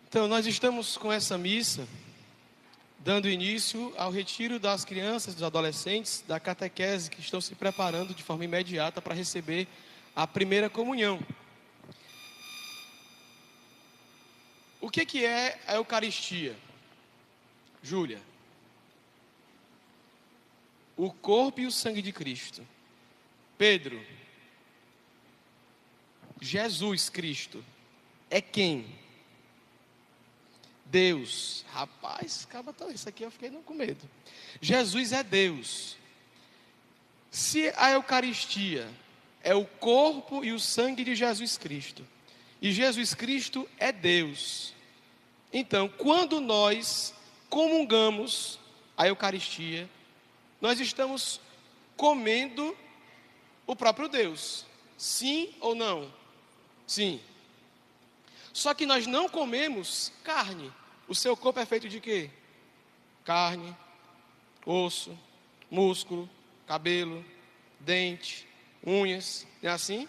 Então, nós estamos com essa missa dando início ao retiro das crianças, dos adolescentes, da catequese, que estão se preparando de forma imediata para receber a primeira comunhão. O que é a Eucaristia? Júlia? O corpo e o sangue de Cristo. Pedro? Jesus Cristo é quem? Deus. Rapaz, isso aqui eu fiquei com medo. Jesus é Deus. Se a Eucaristia é o corpo e o sangue de Jesus Cristo, e Jesus Cristo é Deus, então, quando nós comungamos a Eucaristia, nós estamos comendo o próprio Deus. Sim ou não? Sim. Só que nós não comemos carne. O seu corpo é feito de quê? Carne, osso, músculo, cabelo, dente, unhas, não é assim?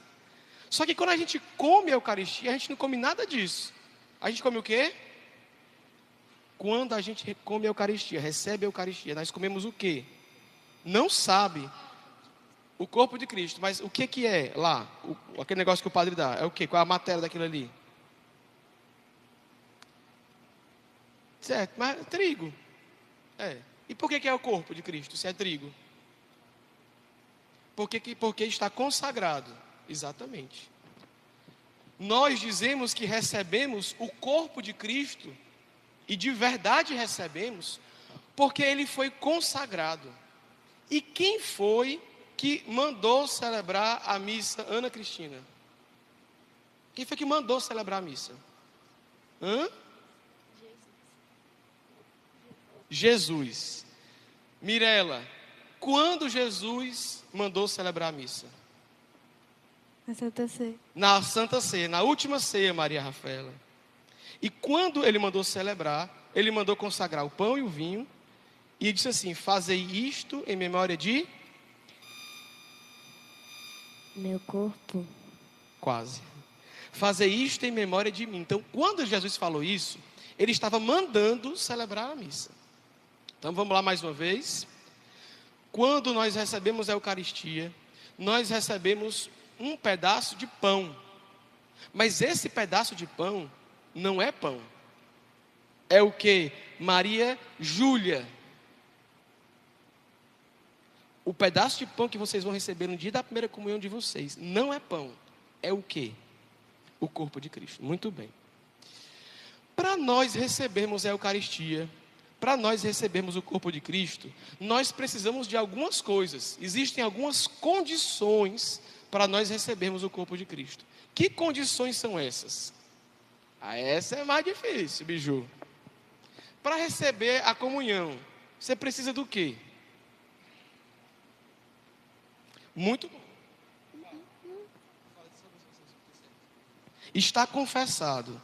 Só que quando a gente come a Eucaristia, a gente não come nada disso. A gente come o quê? Quando a gente come a Eucaristia, recebe a Eucaristia, nós comemos o quê? Não sabe o corpo de Cristo, mas o que é lá? Aquele negócio que o padre dá, é o quê? Qual é a matéria daquilo ali? Certo, mas trigo. E por que é o corpo de Cristo, se é trigo? Porque está consagrado. Exatamente. Nós dizemos que recebemos o corpo de Cristo, e de verdade recebemos, porque ele foi consagrado. E quem foi que mandou celebrar a missa, Ana Cristina? Quem foi que mandou celebrar a missa? Jesus. Mirela, quando Jesus mandou celebrar a missa? Na Santa Ceia. Na Santa Ceia, na última ceia, Maria Rafaela. E quando ele mandou celebrar, ele mandou consagrar o pão e o vinho, e disse assim: fazei isto em memória de... Meu corpo. Quase. Fazei isto em memória de mim. Então, quando Jesus falou isso, ele estava mandando celebrar a missa. Então vamos lá mais uma vez. Quando nós recebemos a Eucaristia, nós recebemos um pedaço de pão. Mas esse pedaço de pão não é pão. É o que? Maria Júlia. O pedaço de pão que vocês vão receber no dia da primeira comunhão de vocês não é pão. É o que? O corpo de Cristo. Muito bem. Para nós recebermos a Eucaristia, para nós recebermos o corpo de Cristo, nós precisamos de algumas coisas. Existem algumas condições para nós recebermos o corpo de Cristo. Que condições são essas? Essa é mais difícil, Biju. Para receber a comunhão, você precisa do quê? Muito bom. Está confessado.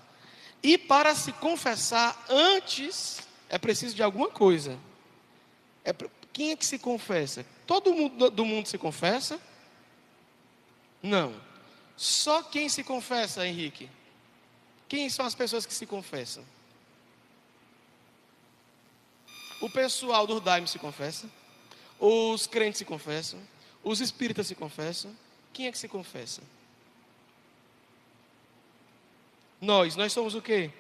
E para se confessar antes, é preciso de alguma coisa. Quem é que se confessa? Todo mundo do mundo se confessa? Não. Só quem se confessa, Henrique? Quem são as pessoas que se confessam? O pessoal do Daime se confessa. Os crentes se confessam. Os espíritas se confessam. Quem é que se confessa? Nós somos o quê?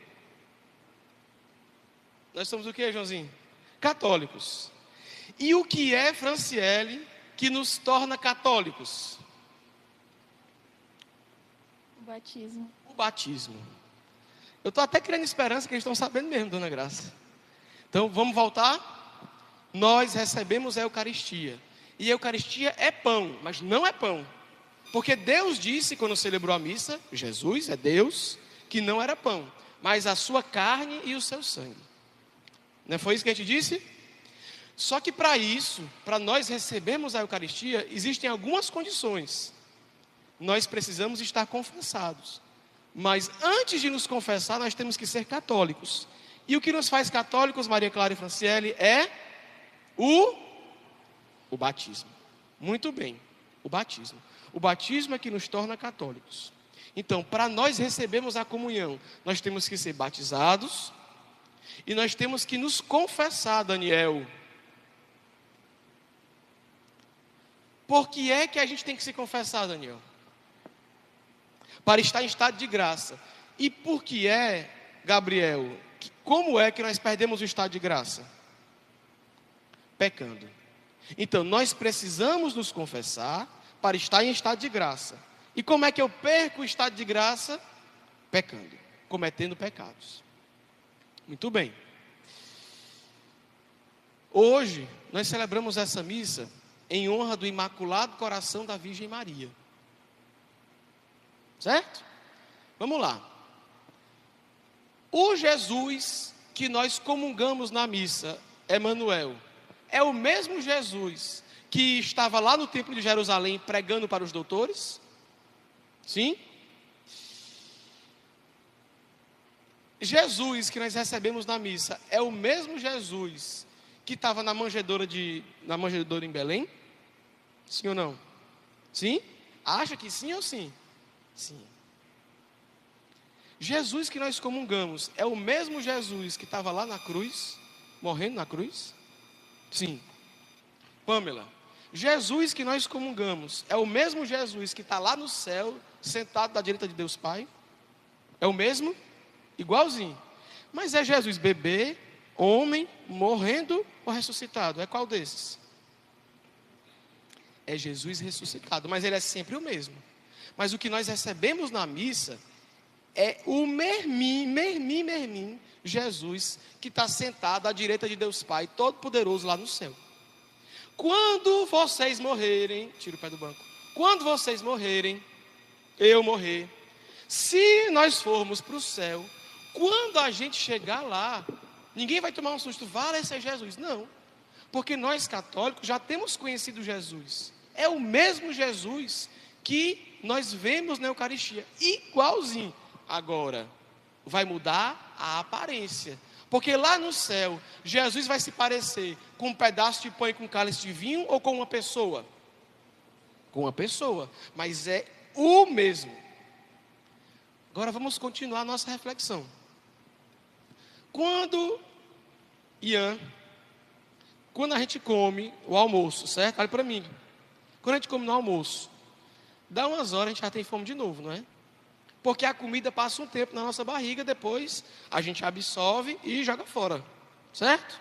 Nós somos o quê, Joãozinho? Católicos. E o que é, Franciele, que nos torna católicos? O batismo. O batismo. Eu estou até criando esperança que eles estão sabendo mesmo, dona Graça. Então, vamos voltar? Nós recebemos a Eucaristia. E a Eucaristia é pão, mas não é pão. Porque Deus disse, quando celebrou a missa, Jesus é Deus, que não era pão, mas a sua carne e o seu sangue. Não foi isso que a gente disse? Só que para isso, para nós recebermos a Eucaristia, existem algumas condições. Nós precisamos estar confessados. Mas antes de nos confessar, nós temos que ser católicos. E o que nos faz católicos, Maria Clara e Franciele, é o batismo. Muito bem, o batismo. O batismo é que nos torna católicos. Então, para nós recebermos a comunhão, nós temos que ser batizados e nós temos que nos confessar, Daniel. Por que é que a gente tem que se confessar, Daniel? Para estar em estado de graça. E por que é, Gabriel, como é que nós perdemos o estado de graça? Pecando. Então, nós precisamos nos confessar para estar em estado de graça. E como é que eu perco o estado de graça? Pecando, cometendo pecados. Muito bem. Hoje, nós celebramos essa missa em honra do Imaculado Coração da Virgem Maria. Certo? Vamos lá. O Jesus que nós comungamos na missa, Emanuel, é o mesmo Jesus que estava lá no Templo de Jerusalém pregando para os doutores? Sim? Jesus que nós recebemos na missa é o mesmo Jesus que estava na manjedoura em Belém? Sim ou não? Sim? Acha que sim ou sim? Sim. Jesus que nós comungamos é o mesmo Jesus que estava lá na cruz, morrendo na cruz? Sim. Pamela, Jesus que nós comungamos é o mesmo Jesus que está lá no céu, sentado à direita de Deus Pai? É o mesmo? Igualzinho. Mas é Jesus bebê, homem, morrendo ou ressuscitado? É qual desses? É Jesus ressuscitado, mas ele é sempre o mesmo. Mas o que nós recebemos na missa é o mermim Jesus que está sentado à direita de Deus Pai, Todo-Poderoso lá no céu. Quando vocês morrerem, tira o pé do banco. Quando vocês morrerem, eu morrer, se nós formos para o céu, quando a gente chegar lá, ninguém vai tomar um susto, vale esse é Jesus. Não, porque nós católicos já temos conhecido Jesus. É o mesmo Jesus que nós vemos na Eucaristia, igualzinho. Agora, vai mudar a aparência. Porque lá no céu, Jesus vai se parecer com um pedaço de pão e com um cálice de vinho ou com uma pessoa? Com uma pessoa, mas é o mesmo. Agora vamos continuar a nossa reflexão. Quando a gente come o almoço, certo? Olha para mim. Quando a gente come no almoço, dá umas horas a gente já tem fome de novo, não é? Porque a comida passa um tempo na nossa barriga, depois a gente absorve e joga fora, certo?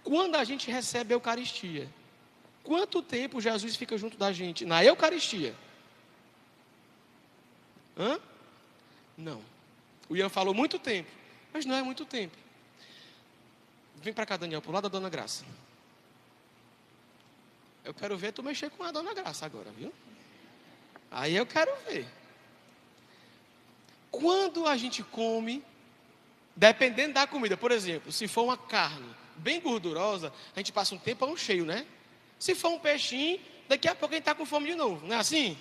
Quando a gente recebe a Eucaristia, quanto tempo Jesus fica junto da gente na Eucaristia? Não. O Ian falou muito tempo, mas não é muito tempo. Vem para cá, Daniel, pro lado da Dona Graça. Eu quero ver tu mexer com a Dona Graça agora, viu? Aí eu quero ver. Quando a gente come, dependendo da comida, por exemplo, se for uma carne bem gordurosa, a gente passa um tempão cheio, né? Se for um peixinho, daqui a pouco a gente está com fome de novo, não é assim?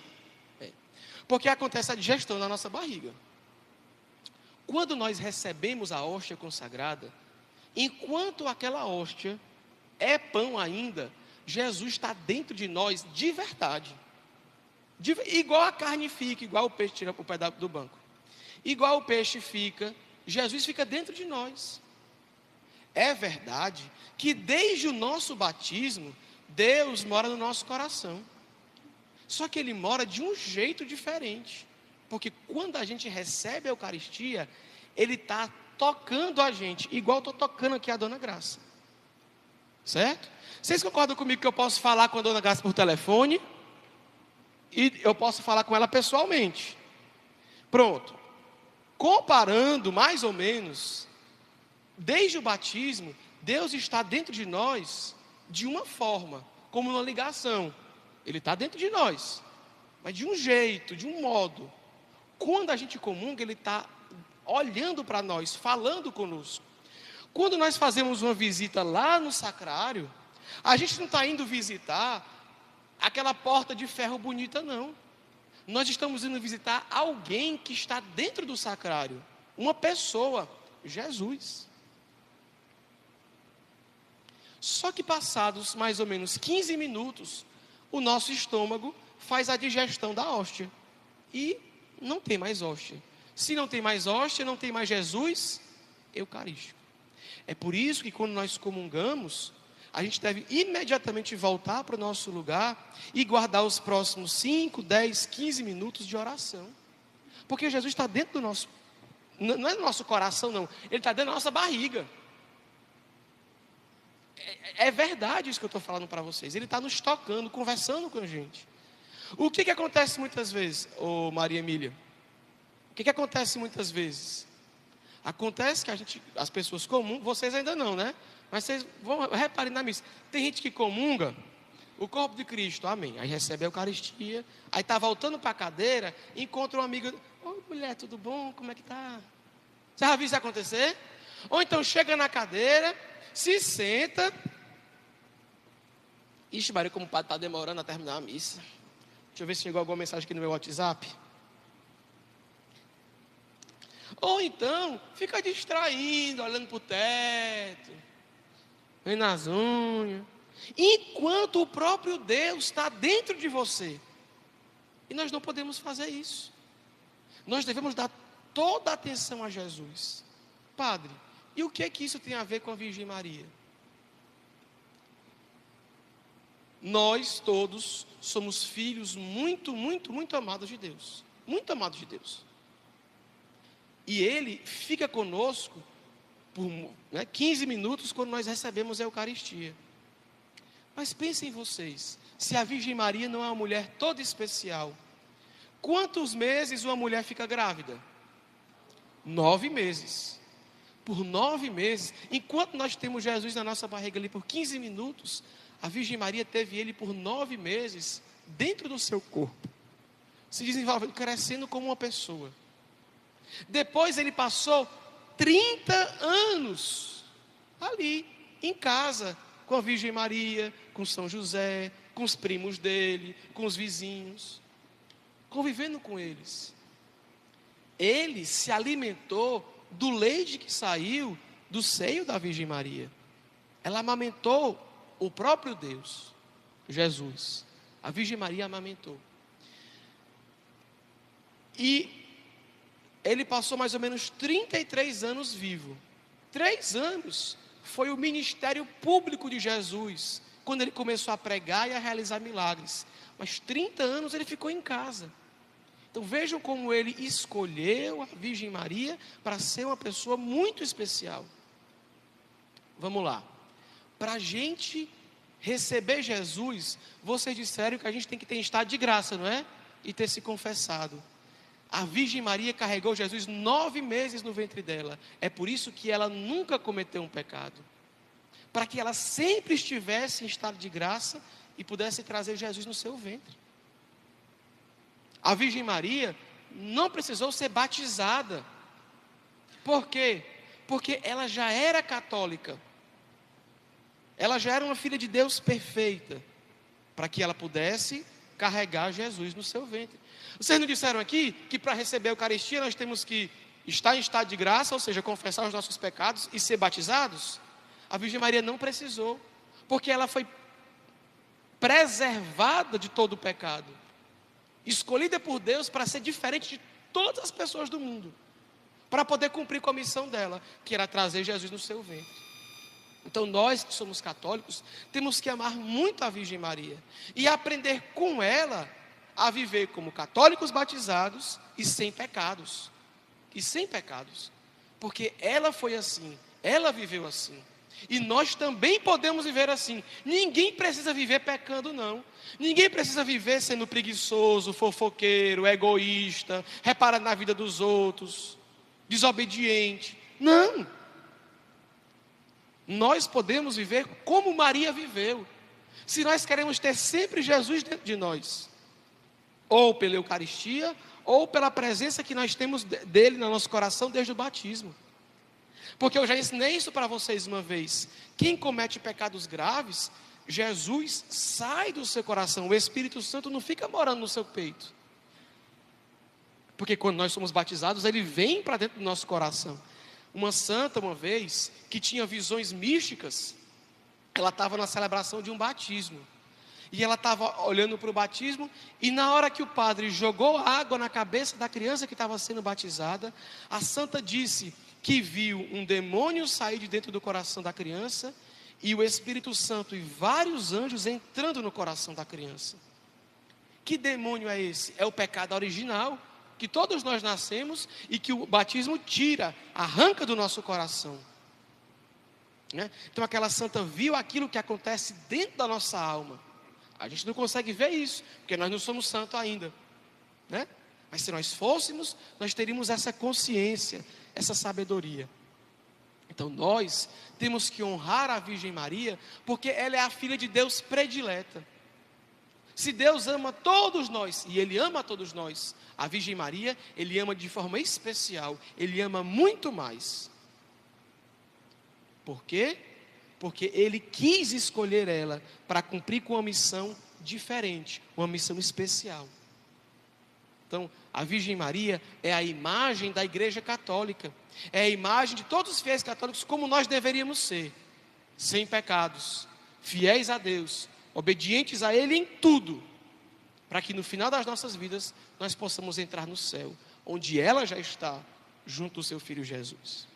Porque acontece a digestão na nossa barriga. Quando nós recebemos a hóstia consagrada, enquanto aquela hóstia é pão ainda, Jesus está dentro de nós de verdade. Igual a carne fica, igual o peixe tira o pedaço do banco. Igual o peixe fica, Jesus fica dentro de nós. É verdade que desde o nosso batismo, Deus mora no nosso coração. Só que Ele mora de um jeito diferente. Porque quando a gente recebe a Eucaristia, Ele está tocando a gente, igual eu estou tocando aqui a Dona Graça. Certo? Vocês concordam comigo que eu posso falar com a Dona Graça por telefone? E eu posso falar com ela pessoalmente. Pronto. Comparando mais ou menos, desde o batismo, Deus está dentro de nós de uma forma, como uma ligação. Ele está dentro de nós, mas de um jeito, de um modo. Quando a gente comunga, Ele está olhando para nós, falando conosco. Quando nós fazemos uma visita lá no sacrário, a gente não está indo visitar aquela porta de ferro bonita, não. Nós estamos indo visitar alguém que está dentro do sacrário. Uma pessoa, Jesus. Só que passados mais ou menos 15 minutos, o nosso estômago faz a digestão da hóstia. E não tem mais hóstia. Se não tem mais hóstia, não tem mais Jesus eucarístico. É por isso que quando nós comungamos, a gente deve imediatamente voltar para o nosso lugar e guardar os próximos 5, 10, 15 minutos de oração. Porque Jesus está dentro do nosso, não é do nosso coração não, Ele está dentro da nossa barriga. É verdade isso que eu estou falando para vocês. Ele está nos tocando, conversando com a gente. O que acontece muitas vezes, Maria Emília? O que acontece muitas vezes? Acontece que as pessoas comungam, vocês ainda não, né? Mas vocês vão reparem na missa. Tem gente que comunga o corpo de Cristo, amém. Aí recebe a Eucaristia, aí está voltando para a cadeira, encontra uma amiga. Oi, mulher, tudo bom? Como é que tá? Você já viu isso acontecer? Ou então chega na cadeira, se senta. Ixi, Maria, como o padre está demorando a terminar a missa. Deixa eu ver se chegou alguma mensagem aqui no meu WhatsApp. Ou então, fica distraindo, olhando para o teto, vendo nas unhas, enquanto o próprio Deus está dentro de você. E nós não podemos fazer isso. Nós devemos dar toda a atenção a Jesus. Padre, e o que é que isso tem a ver com a Virgem Maria? Nós todos somos filhos muito, muito, muito amados de Deus. Muito amados de Deus. E Ele fica conosco por 15 minutos quando nós recebemos a Eucaristia. Mas pensem vocês, se a Virgem Maria não é uma mulher toda especial, quantos meses uma mulher fica grávida? 9 meses. Por 9 meses, enquanto nós temos Jesus na nossa barriga ali por 15 minutos, a Virgem Maria teve Ele por 9 meses dentro do seu corpo, se desenvolvendo, crescendo como uma pessoa. Depois Ele passou 30 anos ali, em casa, com a Virgem Maria, com São José, com os primos dele, com os vizinhos, convivendo com eles. Ele se alimentou do leite que saiu do seio da Virgem Maria. Ela amamentou o próprio Deus, Jesus. A Virgem Maria amamentou. E ele passou mais ou menos 33 anos vivo. 3 anos foi o ministério público de Jesus, quando ele começou a pregar e a realizar milagres. Mas 30 anos ele ficou em casa. Então vejam como ele escolheu a Virgem Maria para ser uma pessoa muito especial. Vamos lá. Para a gente receber Jesus, vocês disseram que a gente tem que ter estado de graça, não é? E ter se confessado. A Virgem Maria carregou Jesus 9 meses no ventre dela. É por isso que ela nunca cometeu um pecado. Para que ela sempre estivesse em estado de graça e pudesse trazer Jesus no seu ventre. A Virgem Maria não precisou ser batizada. Por quê? Porque ela já era católica. Ela já era uma filha de Deus perfeita. Para que ela pudesse carregar Jesus no seu ventre. Vocês não disseram aqui que para receber a Eucaristia nós temos que estar em estado de graça, ou seja, confessar os nossos pecados e ser batizados? A Virgem Maria não precisou, porque ela foi preservada de todo o pecado, escolhida por Deus para ser diferente de todas as pessoas do mundo, para poder cumprir com a missão dela, que era trazer Jesus no seu ventre. Então nós que somos católicos, temos que amar muito a Virgem Maria, e aprender com ela a viver como católicos batizados e sem pecados. E sem pecados. Porque ela foi assim, ela viveu assim. E nós também podemos viver assim. Ninguém precisa viver pecando, não. Ninguém precisa viver sendo preguiçoso, fofoqueiro, egoísta, reparando na vida dos outros, desobediente. Não. Nós podemos viver como Maria viveu. Se nós queremos ter sempre Jesus dentro de nós. Ou pela Eucaristia, ou pela presença que nós temos dele no nosso coração desde o batismo. Porque eu já ensinei isso para vocês uma vez. Quem comete pecados graves, Jesus sai do seu coração. O Espírito Santo não fica morando no seu peito. Porque quando nós somos batizados, ele vem para dentro do nosso coração. Uma santa, uma vez, que tinha visões místicas, ela estava na celebração de um batismo. E ela estava olhando para o batismo, e na hora que o padre jogou água na cabeça da criança que estava sendo batizada, a santa disse que viu um demônio sair de dentro do coração da criança, e o Espírito Santo e vários anjos entrando no coração da criança. Que demônio é esse? É o pecado original, que todos nós nascemos, e que o batismo tira, arranca do nosso coração. Então aquela santa viu aquilo que acontece dentro da nossa alma. A gente não consegue ver isso, porque nós não somos santos ainda, né? Mas se nós fôssemos, nós teríamos essa consciência, essa sabedoria. Então nós temos que honrar a Virgem Maria, porque ela é a filha de Deus predileta. Se Deus ama todos nós, e Ele ama todos nós, a Virgem Maria, Ele ama de forma especial, Ele ama muito mais. Por quê? Porque Ele quis escolher ela para cumprir com uma missão diferente, uma missão especial. Então, a Virgem Maria é a imagem da Igreja Católica, é a imagem de todos os fiéis católicos como nós deveríamos ser, sem pecados, fiéis a Deus, obedientes a Ele em tudo, para que no final das nossas vidas nós possamos entrar no céu, onde ela já está, junto do seu Filho Jesus.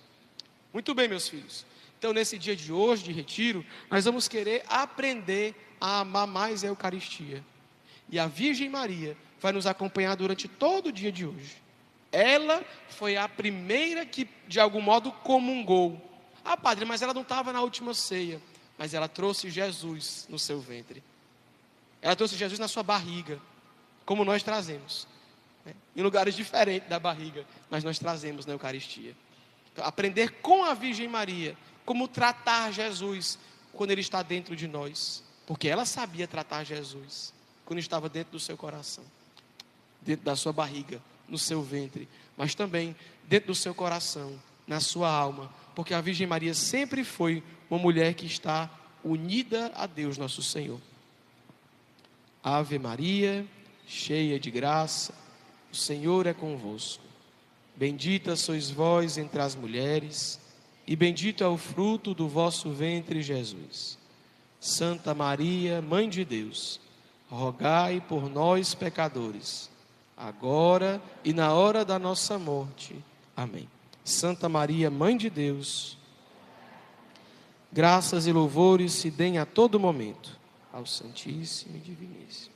Muito bem, meus filhos. Então, nesse dia de hoje, de retiro, nós vamos querer aprender a amar mais a Eucaristia. E a Virgem Maria vai nos acompanhar durante todo o dia de hoje. Ela foi a primeira que, de algum modo, comungou. Ah, padre, mas ela não estava na última ceia. Mas ela trouxe Jesus no seu ventre. Ela trouxe Jesus na sua barriga, como nós trazemos. Em lugares diferentes da barriga, mas nós trazemos na Eucaristia. Então, aprender com a Virgem Maria como tratar Jesus quando Ele está dentro de nós. Porque ela sabia tratar Jesus quando estava dentro do seu coração, dentro da sua barriga, no seu ventre, mas também dentro do seu coração, na sua alma. Porque a Virgem Maria sempre foi uma mulher que está unida a Deus nosso Senhor. Ave Maria, cheia de graça, o Senhor é convosco. Bendita sois vós entre as mulheres, e bendito é o fruto do vosso ventre, Jesus. Santa Maria, Mãe de Deus, rogai por nós, pecadores, agora e na hora da nossa morte. Amém. Santa Maria, Mãe de Deus, graças e louvores se deem a todo momento ao Santíssimo e Diviníssimo.